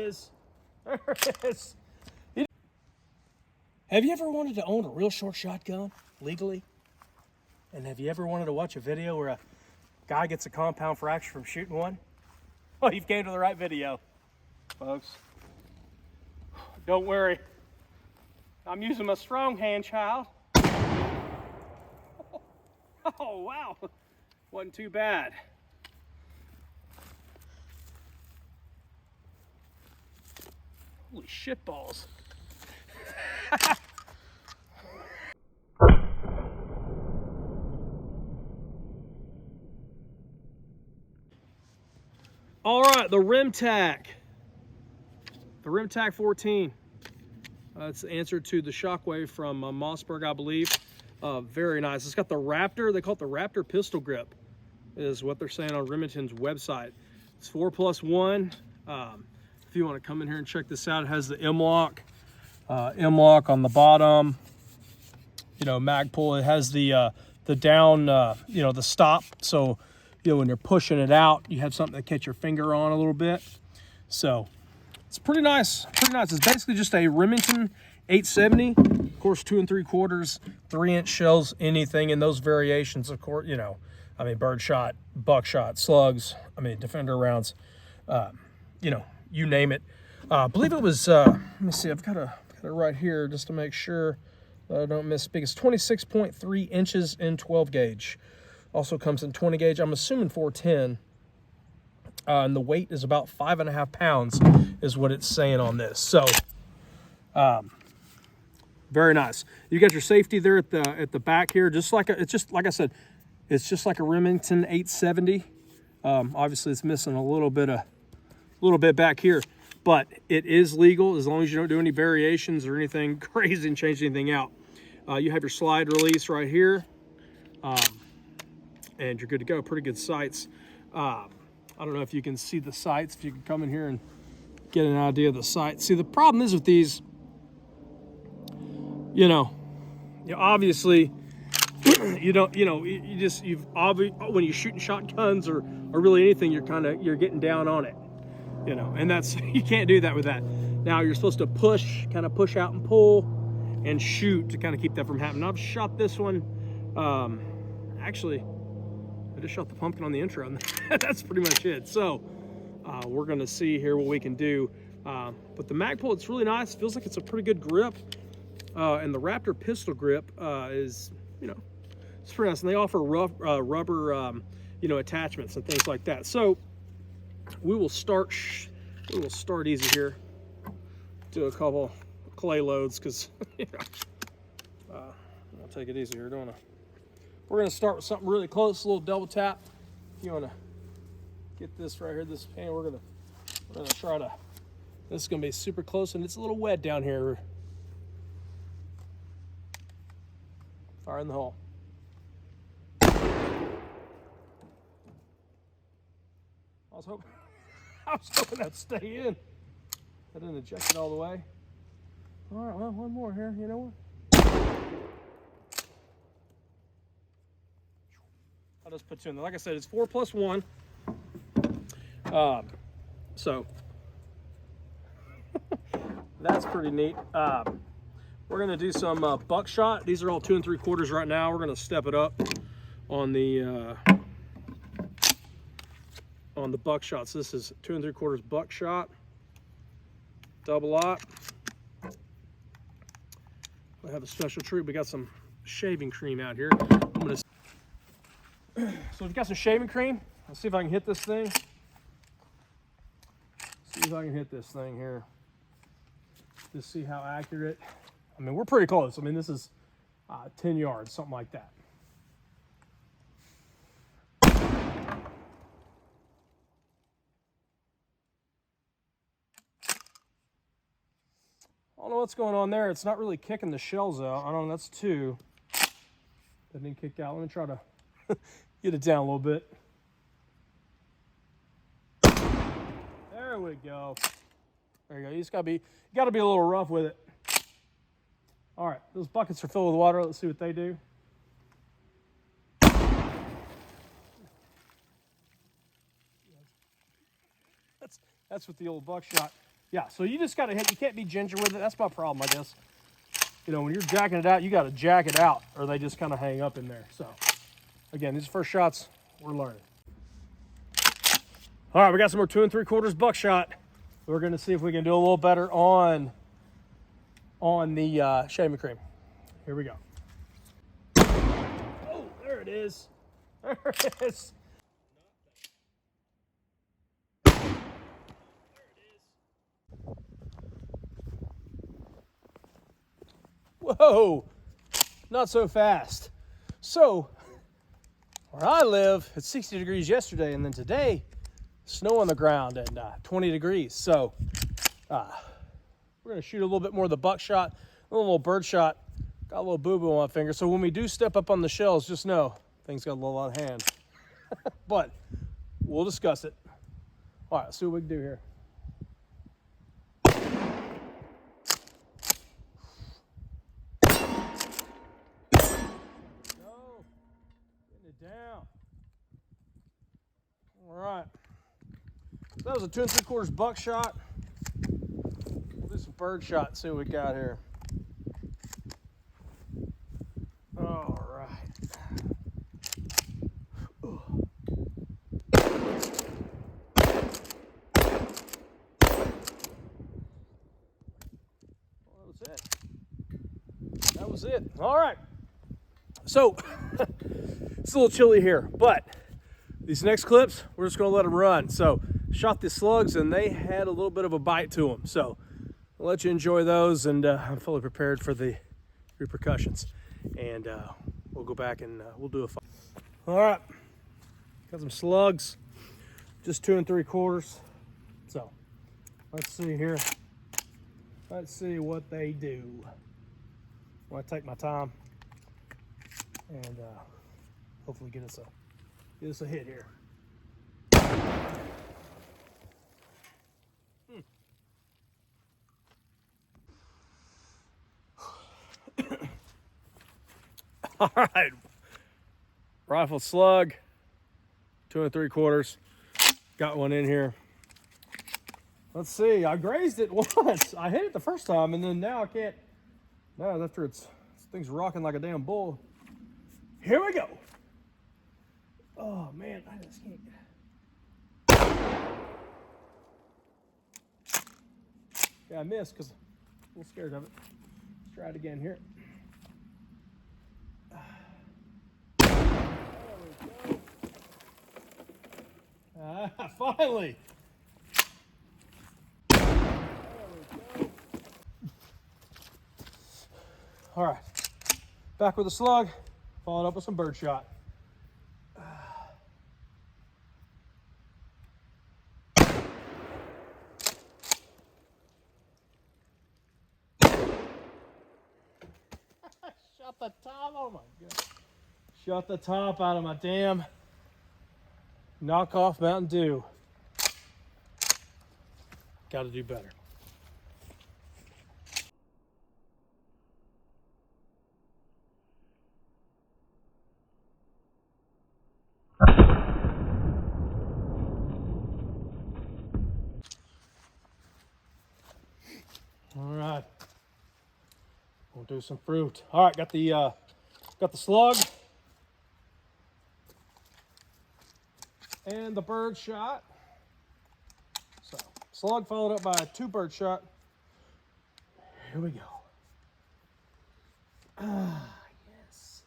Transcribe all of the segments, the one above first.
is. There it is. Have you ever wanted to own a real short shotgun legally? And have you ever wanted to watch a video where a guy gets a compound fracture from shooting one? Well, you've came to the right video, folks. Don't worry. I'm using my strong hand, child. Oh, wow. Wasn't too bad. Holy shit balls. All right, the Remington Tac. The Remington Tac 14. It's the answer to the Shockwave from Mossberg, I believe. Very nice. It's got the Raptor. They call it the Raptor pistol grip, is what they're saying on Remington's website. It's 4+1. If you want to come in here and check this out, it has the M-lock on the bottom. You know, mag pull. It has the down, you know, the stop. So, you know, when you're pushing it out, you have something to catch your finger on a little bit. So it's pretty nice. Pretty nice. It's basically just a Remington 870. Of course, 2 3/4, 3-inch shells, anything in those variations. Of course, you know, I mean, birdshot, buckshot, slugs. I mean, Defender rounds. You know, you name it. I believe it was. Let me see. I've got it right here just to make sure that I don't misspeak. It's 26.3 inches in 12 gauge. Also comes in 20 gauge. I'm assuming 410. And the weight is about 5.5 pounds, is what it's saying on this. So, very nice. You got your safety there at the back here, just like it's just like I said, it's just like a Remington 870. Obviously, it's missing a little bit back here, but it is legal as long as you don't do any variations or anything crazy and change anything out. You have your slide release right here, and you're good to go. Pretty good sights. I don't know if you can see the sights, if you can come in here and get an idea of the sights. See, the problem is with these, you know, obviously, you don't, you know, when you're shooting shotguns or really anything, you're getting down on it, you know, and that's, you can't do that with that. Now you're supposed to kind of push out and pull and shoot to kind of keep that from happening. I've shot this one, actually, I just shot the pumpkin on the intro, and that's pretty much it. So we're going to see here what we can do. But the mag pull, it's really nice. Feels like it's a pretty good grip. And the Raptor pistol grip is, you know, it's pretty nice. And they offer rubber, you know, attachments and things like that. So we will start easy here. Do a couple clay loads because, you know, I'll take it easy here. We're going to start with something really close, a little double tap. If you want to get this right here, this pan, we're going to try to, this is going to be super close, and it's a little wet down here. Fire in the hole. I was hoping that'd stay in. I didn't eject it all the way. All right, well, one more here, you know what? I'll just put 2 in there. Like I said, it's 4+1. So that's pretty neat. We're gonna do some buckshot. These are all 2 3/4 right now. We're gonna step it up on the buckshot. So this is 2 3/4 buckshot, double op. I have a special treat. We got some shaving cream out here. I'm gonna. So we've got some shaving cream. Let's see if I can hit this thing. See if I can hit this thing here. Just see how accurate. I mean, we're pretty close. I mean, this is 10 yards, something like that. I don't know what's going on there. It's not really kicking the shells out. I don't know, that's 2. That didn't kick out. Let me try to get it down a little bit. There we go. There you go. You just gotta be a little rough with it. All right, those buckets are filled with water. Let's see what they do. That's what the old buckshot Yeah, so you just got to hit. You can't be ginger with it. That's my problem, I guess. You know, when you're jacking it out, you got to jack it out, or they just kind of hang up in there. So, again, these first shots, we're learning. All right, we got some more 2 3/4 buckshot. We're going to see if we can do a little better on the shaving cream. Here we go. Oh, there it is. There it is. Whoa, not so fast. So, where I live, it's 60 degrees yesterday, and then today, snow on the ground and 20 degrees. So, we're gonna shoot a little bit more of the buckshot, a little bird shot. Got a little boo-boo on my finger. So when we do step up on the shells, just know things got a little out of hand. But we'll discuss it. All right, let's see what we can do here. Go. Getting it down. All right. That was a 2 3/4 buckshot. We'll do some bird shot and see what we got here. All right. That was it. All right. So, it's a little chilly here, but these next clips, we're just going to let them run. So, shot the slugs, and they had a little bit of a bite to them. So, I'll let you enjoy those, and I'm fully prepared for the repercussions. And we'll go back and we'll do a fight. All right. Got some slugs, just 2 3/4. So, let's see here. Let's see what they do. I want to take my time and hopefully get us a hit here. All right, rifle slug, 2 3/4. Got one in here. Let's see. I grazed it once. I hit it the first time, and then now I can't. Now after this thing's rocking like a damn bull. Here we go. Oh man, I just can't. Yeah, I missed because I'm a little scared of it. Let's try it again here. Finally. All right, back with a slug, followed up with some bird shot. Shot the top, oh my God. Shot the top out of my damn knockoff Mountain Dew. Got to do better. All right, we'll do some fruit. All right, got the slug and the bird shot. So slug followed up by a 2 bird shot. Here we go. Yes.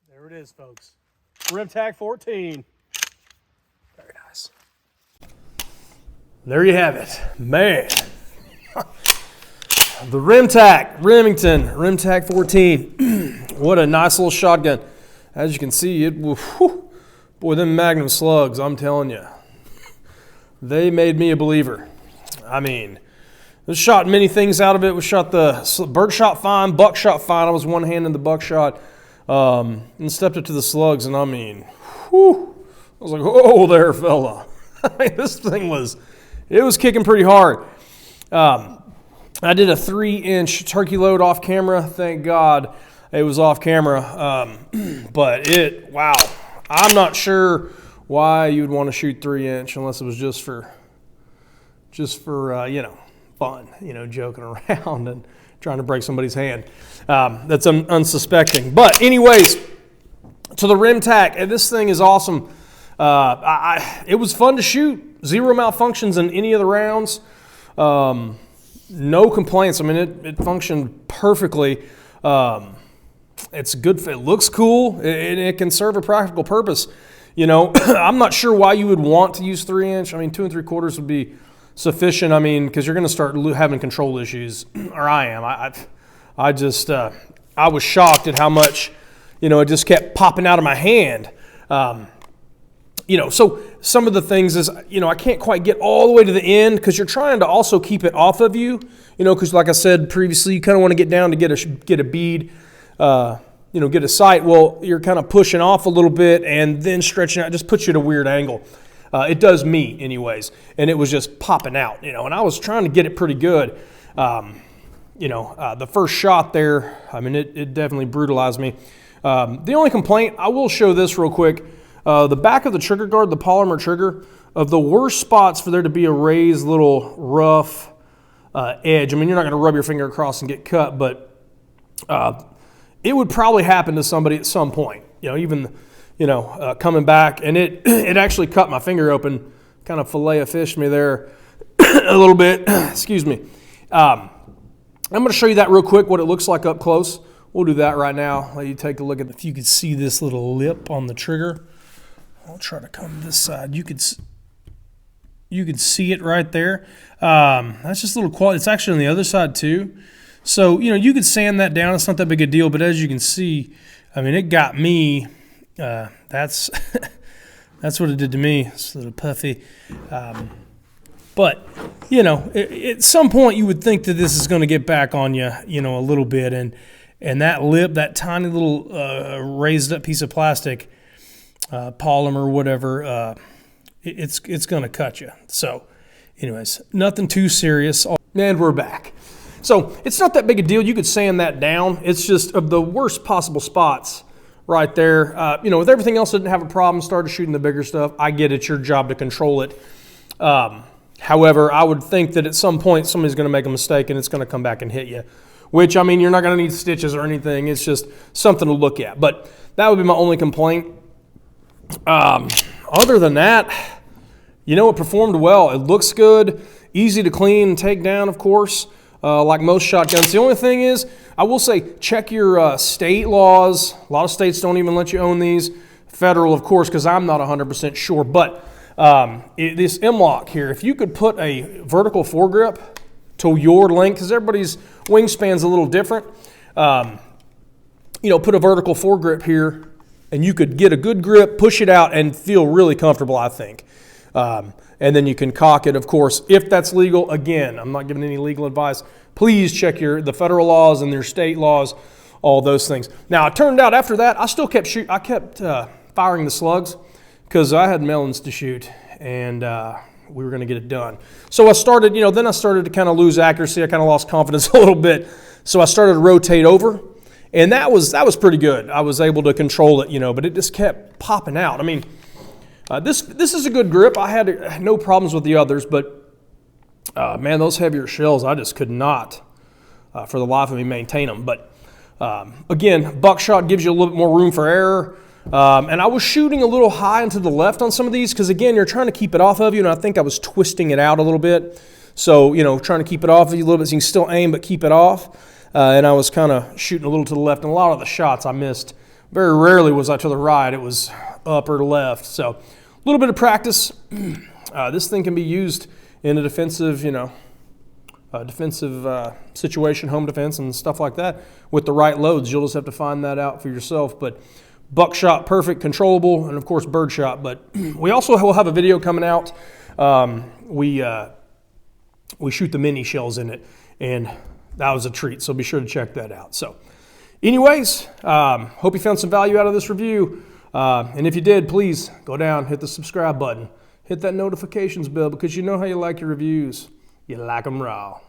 There it is, folks. Remington Tac 14. Very nice. There you have it. Man. The Remington Tac 14. What a nice little shotgun. As you can see, boy, them Magnum slugs, I'm telling you, they made me a believer. I mean, we shot many things out of it. We shot the bird shot fine, buckshot fine. I was one-handed the buckshot. And stepped up to the slugs, and I mean, whew, I was like, oh, there, fella. I mean, this thing was kicking pretty hard. I did a 3-inch turkey load off camera. Thank God it was off camera. But wow. I'm not sure why you would want to shoot 3-inch unless it was just for you know, fun, you know, joking around and trying to break somebody's hand. That's unsuspecting. But anyways, to the Rim Tac, and this thing is awesome. It was fun to shoot. 0 malfunctions in any of the rounds. No complaints. I mean, it functioned perfectly. It's good. It looks cool. It can serve a practical purpose. You know, I'm not sure why you would want to use 3-inch. I mean, 2 3/4 would be sufficient. I mean, because you're going to start having control issues, or I am. I was shocked at how much, you know, it just kept popping out of my hand. You know, so some of the things is, you know, I can't quite get all the way to the end because you're trying to also keep it off of you, you know, because like I said previously, you kind of want to get down to get a bead, you know, get a sight. Well, you're kind of pushing off a little bit and then stretching out. It just puts you at a weird angle. It does me anyways, and it was just popping out, you know, and I was trying to get it pretty good. You know, the first shot there, I mean, it definitely brutalized me. The only complaint, I will show this real quick. The back of the trigger guard, the polymer trigger, of the worst spots for there to be a raised little rough edge. I mean, you're not going to rub your finger across and get cut, but it would probably happen to somebody at some point. You know, even, you know, coming back, and it actually cut my finger open, kind of fillet-of-fished me there a little bit. Excuse me. I'm going to show you that real quick, what it looks like up close. We'll do that right now. Let you take a look at if you could see this little lip on the trigger. I'll try to come to this side. You could see it right there. That's just a little quality. It's actually on the other side too. So, you know, you could sand that down. It's not that big a deal. But as you can see, I mean, it got me. That's what it did to me. It's a little puffy. But, you know, at some point you would think that this is going to get back on you, you know, a little bit. And that lip, that tiny little raised up piece of plastic, polymer, whatever, it's going to cut you. So anyways, nothing too serious. And we're back. So it's not that big a deal. You could sand that down. It's just of the worst possible spots right there. You know, with everything else, I didn't have a problem. Started shooting the bigger stuff. I get it's your job to control it. However, I would think that at some point somebody's going to make a mistake and it's going to come back and hit you. Which, I mean, you're not going to need stitches or anything. It's just something to look at. But that would be my only complaint. Other than that, you know, it performed well. It looks good, easy to clean and take down, of course, like most shotguns. The only thing is, I will say, check your state laws. A lot of states don't even let you own these. Federal, of course, because I'm not 100% sure. But this M-LOK here, if you could put a vertical foregrip to your length, because everybody's wingspan's a little different, you know, put a vertical foregrip here, and you could get a good grip, push it out, and feel really comfortable, I think. And then you can cock it, of course, if that's legal. Again, I'm not giving any legal advice. Please check the federal laws and their state laws, all those things. Now, it turned out after that, I still kept firing the slugs because I had melons to shoot, and we were going to get it done. So I started, you know, then I started to kind of lose accuracy. I kind of lost confidence a little bit. So I started to rotate over. And that was pretty good. I was able to control it, you know, but it just kept popping out. I mean, this is a good grip. I had no problems with the others, but man, those heavier shells, I just could not, for the life of me, maintain them. But again, buckshot gives you a little bit more room for error. And I was shooting a little high and to the left on some of these because, again, you're trying to keep it off of you, and I think I was twisting it out a little bit. So, you know, trying to keep it off of you a little bit so you can still aim but keep it off. And I was kind of shooting a little to the left, and a lot of the shots I missed. Very rarely was I to the right. It was up or left. So a little bit of practice. This thing can be used in a defensive, you know, situation, home defense and stuff like that with the right loads. You'll just have to find that out for yourself. But buckshot, perfect, controllable, and, of course, birdshot. But we also will have a video coming out. We shoot the mini shells in it, and that was a treat, so be sure to check that out. So anyways, hope you found some value out of this review. And if you did, please go down, hit the subscribe button, hit that notifications bell, because you know how you like your reviews. You like them raw.